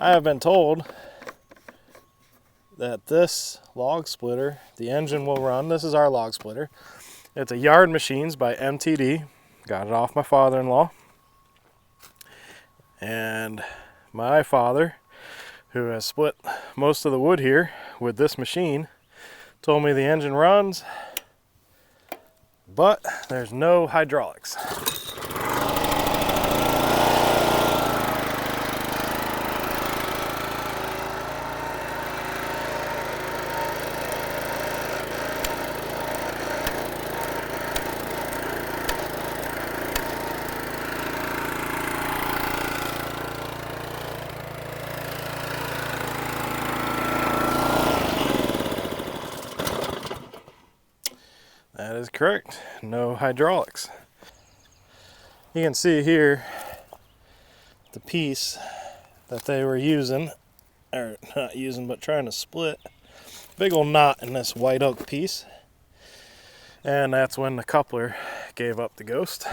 I have been told that this log splitter, the engine will run. This is our log splitter. It's a Yard Machines by MTD. Got it off my father-in-law. And my father, who has split most of the wood here with this machine, told me the engine runs, but there's no hydraulics. That is correct, no hydraulics. You can see here the piece that they were using, or not using, but trying to split. Big old knot in this white oak piece. And that's when the coupler gave up the ghost.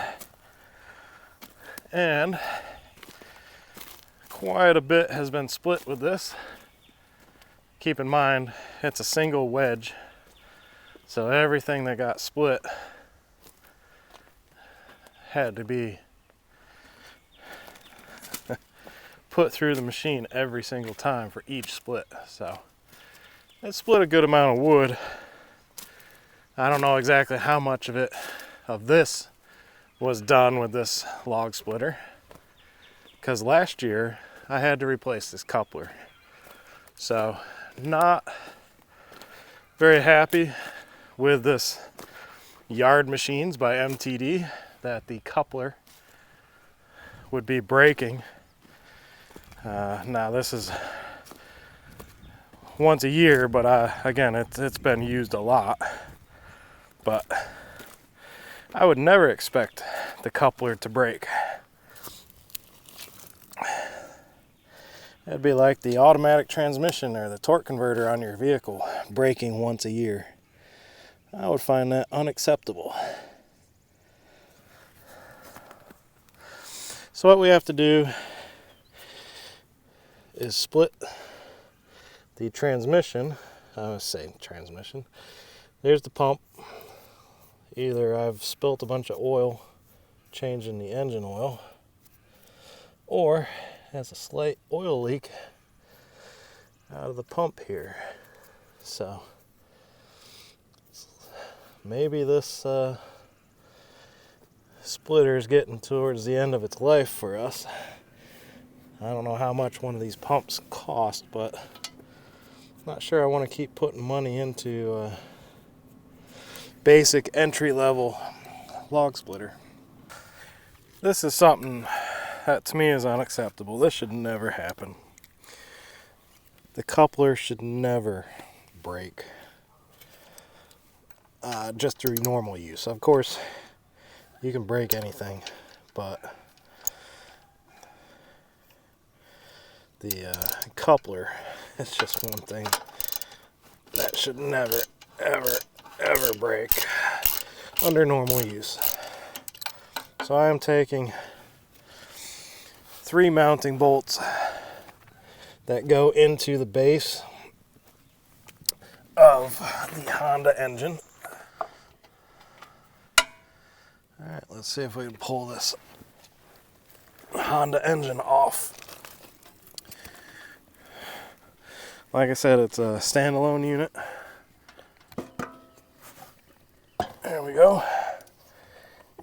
And quite a bit has been split with this. Keep in mind, it's a single wedge. So everything that got split had to be put through the machine every single time for each split. So it split a good amount of wood. I don't know exactly how much of this was done with this log splitter, because last year I had to replace this coupler. So not very happy with this Yard Machines by MTD that the coupler would be breaking. Now this is once a year, but again, it's been used a lot. But I would never expect the coupler to break. It'd be like the automatic transmission or the torque converter on your vehicle breaking once a year. I would find that unacceptable. So what we have to do is split the transmission. I was saying transmission. There's the pump. Either I've spilt a bunch of oil changing the engine oil, or has a slight oil leak out of the pump here. So maybe this splitter is getting towards the end of its life for us. I don't know how much one of these pumps cost, but I'm not sure I want to keep putting money into basic entry-level log splitter. This is something that to me is unacceptable. This should never happen. The coupler should never break just through normal use. Of course, you can break anything, but the coupler is just one thing that should never, ever break under normal use. So I am taking 3 mounting bolts that go into the base of the Honda engine. Alright, let's see if we can pull this Honda engine off. Like I said, it's a standalone unit. There we go.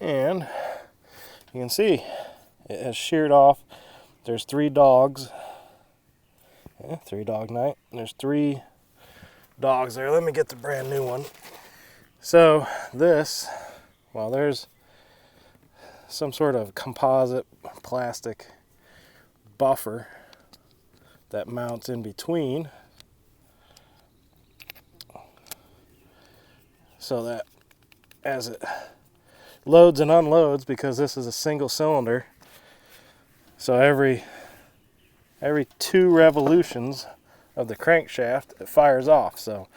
And you can see it has sheared off. There's 3 dogs. Yeah, 3 dog night. There's 3 dogs there. Let me get the brand new one. So this, well, there's some sort of composite plastic buffer that mounts in between, so that as it loads and unloads, because this is a single cylinder, so every 2 revolutions of the crankshaft it fires off. So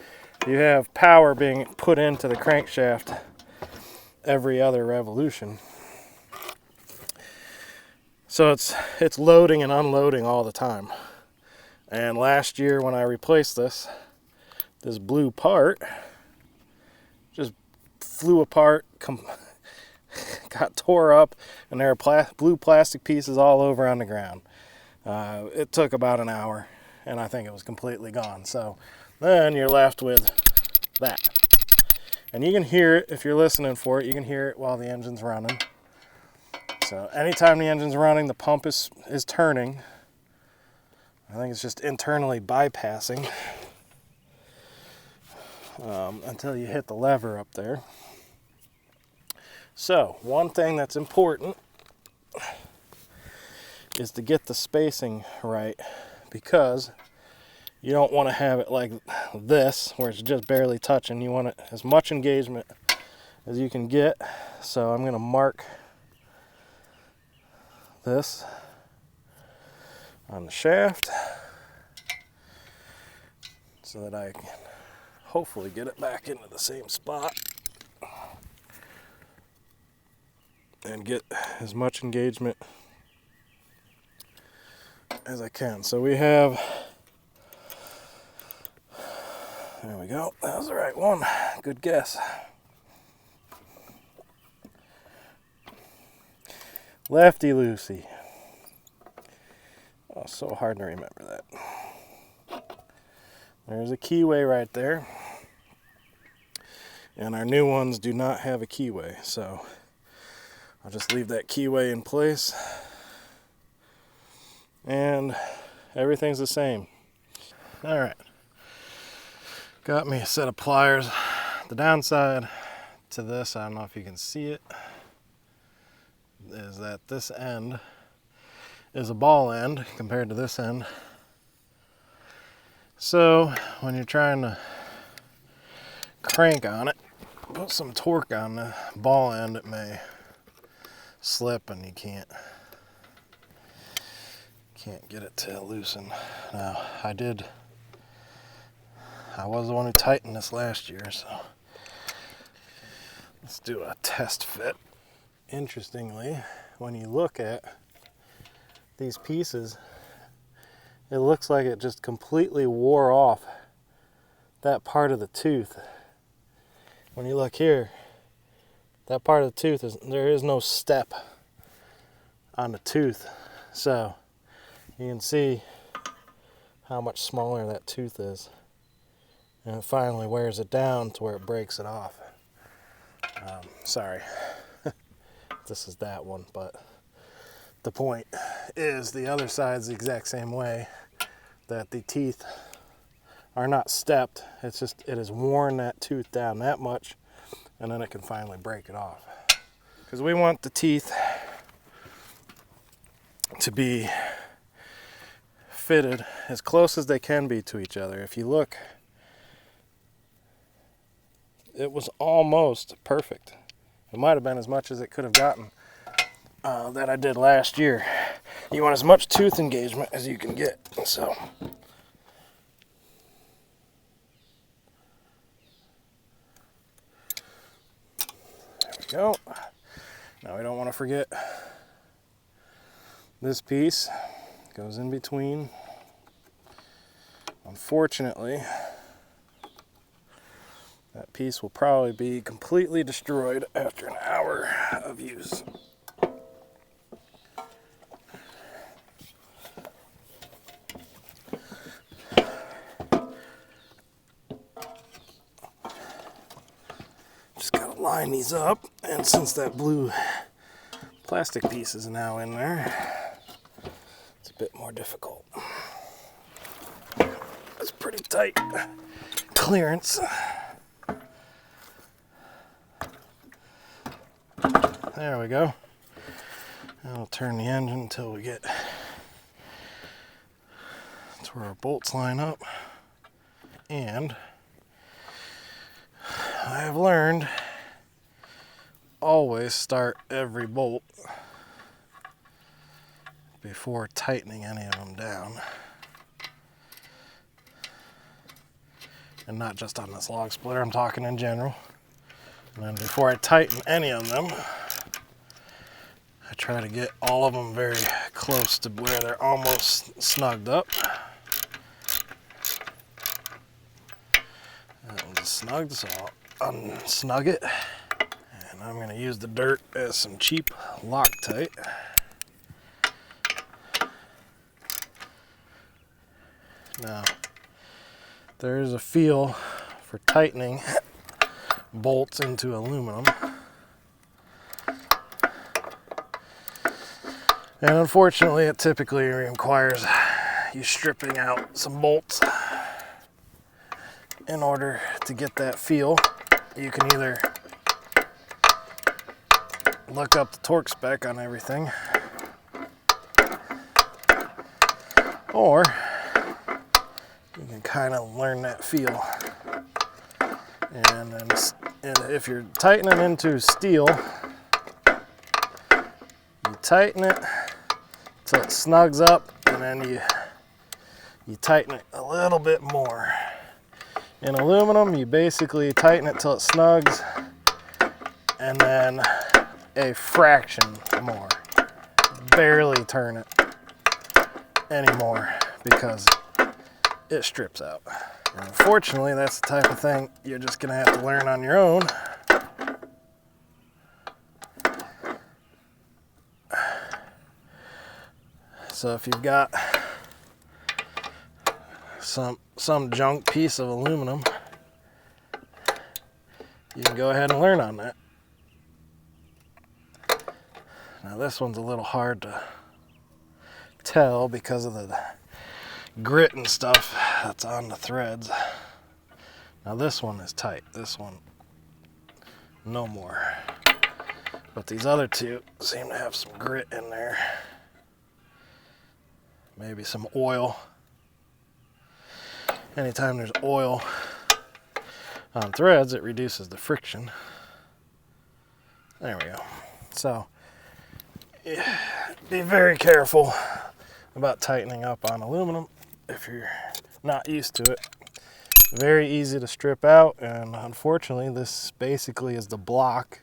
you have power being put into the crankshaft every other revolution. So it's loading and unloading all the time. And last year when I replaced this blue part just flew apart, got tore up, and there are blue plastic pieces all over on the ground. It took about an hour, and I think it was completely gone. So then you're left with that. And you can hear it if you're listening for it. You can hear it while the engine's running. So anytime the engine's running, the pump is turning. I think it's just internally bypassing until you hit the lever up there. So one thing that's important is to get the spacing right, because you don't want to have it like this where it's just barely touching. You want it as much engagement as you can get. So I'm going to mark this on the shaft so that I can hopefully get it back into the same spot and get as much engagement as I can. So we have, there we go, that was the right one, good guess. Lefty loosey. Oh, so hard to remember that. There's a keyway right there. And our new ones do not have a keyway, so I'll just leave that keyway in place. And everything's the same. All right. Got me a set of pliers. The downside to this, I don't know if you can see it, is that this end is a ball end compared to this end. So when you're trying to crank on it, put some torque on the ball end, it may slip and you can't get it to loosen. Now I was the one who tightened this last year, so let's do a test fit. Interestingly, when you look at these pieces, it looks like it just completely wore off that part of the tooth. When you look here, that part of the tooth there is no step on the tooth, so you can see how much smaller that tooth is, and it finally wears it down to where it breaks it off. Sorry. This is that one, but the point is the other side's the exact same way, that the teeth are not stepped. It's just it has worn that tooth down that much, and then it can finally break it off. Because we want the teeth to be fitted as close as they can be to each other. If you look, it was almost perfect. It might have been as much as it could have gotten that I did last year. You want as much tooth engagement as you can get. So there we go. Now we don't want to forget this piece goes in between. Unfortunately, that piece will probably be completely destroyed after an hour of use. Just gotta line these up, and since that blue plastic piece is now in there, it's a bit more difficult. It's pretty tight clearance. There we go. I'll turn the engine until we get to where our bolts line up. And I have learned always start every bolt before tightening any of them down. And not just on this log splitter, I'm talking in general. And then before I tighten any of them, I try to get all of them very close to where they're almost snugged up. unsnugged, so I'll unsnug it. And I'm going to use the dirt as some cheap Loctite. Now, there is a feel for tightening bolts into aluminum. And unfortunately, it typically requires you stripping out some bolts in order to get that feel. You can either look up the torque spec on everything, or you can kind of learn that feel. And then if you're tightening into steel, you tighten it till it snugs up, and then you tighten it a little bit more. In aluminum, you basically tighten it till it snugs, and then a fraction more. Barely turn it anymore because it strips out. And unfortunately, that's the type of thing you're just gonna have to learn on your own. So if you've got some junk piece of aluminum, you can go ahead and learn on that. Now this one's a little hard to tell because of the grit and stuff that's on the threads. Now this one is tight, this one no more. But these other two seem to have some grit in there. Maybe some oil. Anytime there's oil on threads, it reduces the friction. There we go. So, be very careful about tightening up on aluminum if you're not used to it. Very easy to strip out, and unfortunately this basically is the block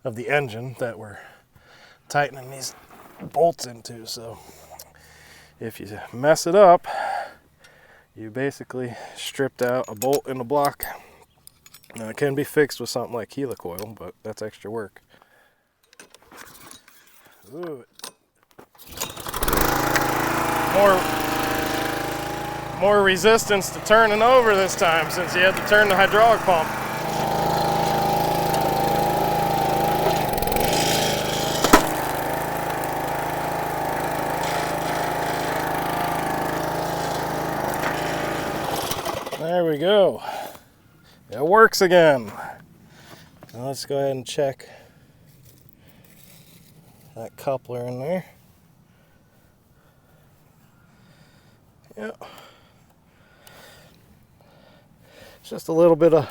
of the engine that we're tightening these bolts into. So if you mess it up, you basically stripped out a bolt in the block. Now it can be fixed with something like helicoil, but that's extra work. Ooh. More resistance to turning over this time since you had to turn the hydraulic pump. There we go. It works again. Now let's go ahead and check that coupler in there. Yep. Just a little bit of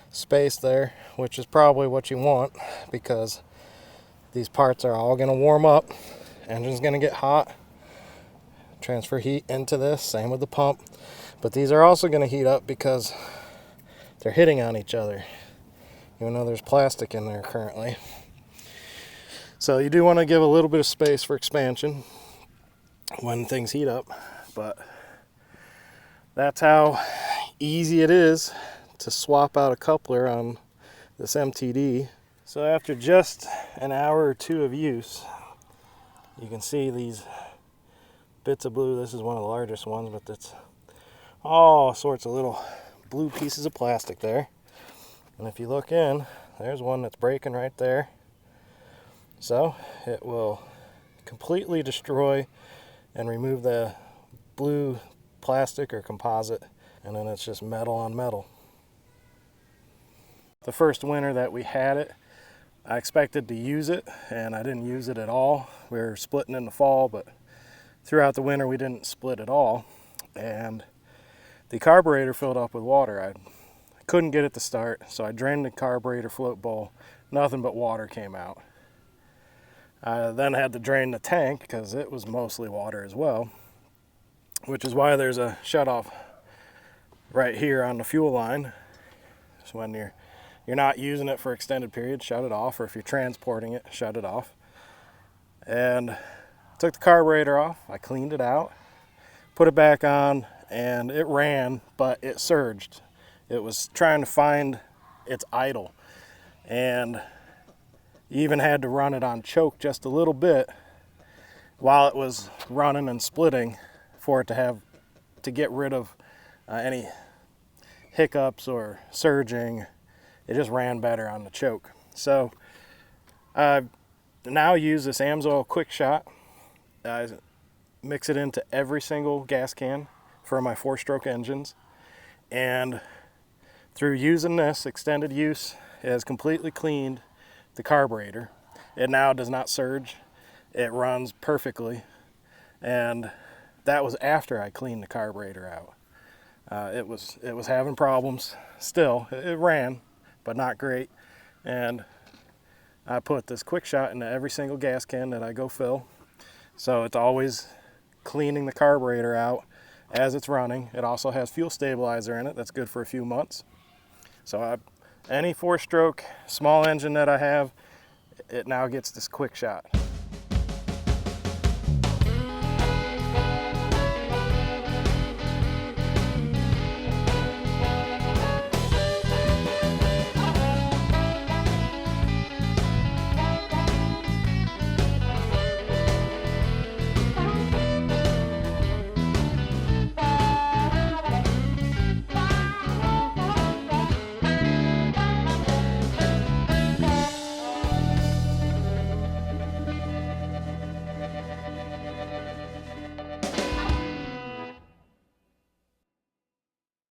space there, which is probably what you want because these parts are all going to warm up. Engine's going to get hot. Transfer heat into this, same with the pump. But these are also going to heat up because they're hitting on each other, even though there's plastic in there currently. So you do want to give a little bit of space for expansion when things heat up, but that's how easy it is to swap out a coupler on this MTD. So after just an hour or two of use, you can see these bits of blue. This is one of the largest ones, but it's all sorts of little blue pieces of plastic there. And if you look in, there's one that's breaking right there. So it will completely destroy and remove the blue plastic or composite, and then it's just metal on metal. The first winter that we had it, I expected to use it, and I didn't use it at all. We were splitting in the fall, but throughout the winter we didn't split at all, and the carburetor filled up with water. I couldn't get it to start, so I drained the carburetor float bowl. Nothing but water came out. I then had to drain the tank because it was mostly water as well, which is why there's a shutoff right here on the fuel line. So when you're not using it for extended periods, shut it off, or if you're transporting it, shut it off. And took the carburetor off, I cleaned it out, put it back on, and it ran, but it surged. it was trying to find its idle, and even had to run it on choke just a little bit while it was running and splitting for it to get rid of any hiccups or surging. It just ran better on the choke. So I now use this Amsoil Quickshot. I mix it into every single gas can for my 4-stroke engines, and through using this extended use, it has completely cleaned the carburetor. It now does not surge. It runs perfectly, and that was after I cleaned the carburetor out. It was having problems still. It ran, but not great. And I put this Quickshot into every single gas can that I go fill, so it's always cleaning the carburetor out as it's running. It also has fuel stabilizer in it that's good for a few months. So any 4-stroke small engine that I have, it now gets this Quickshot.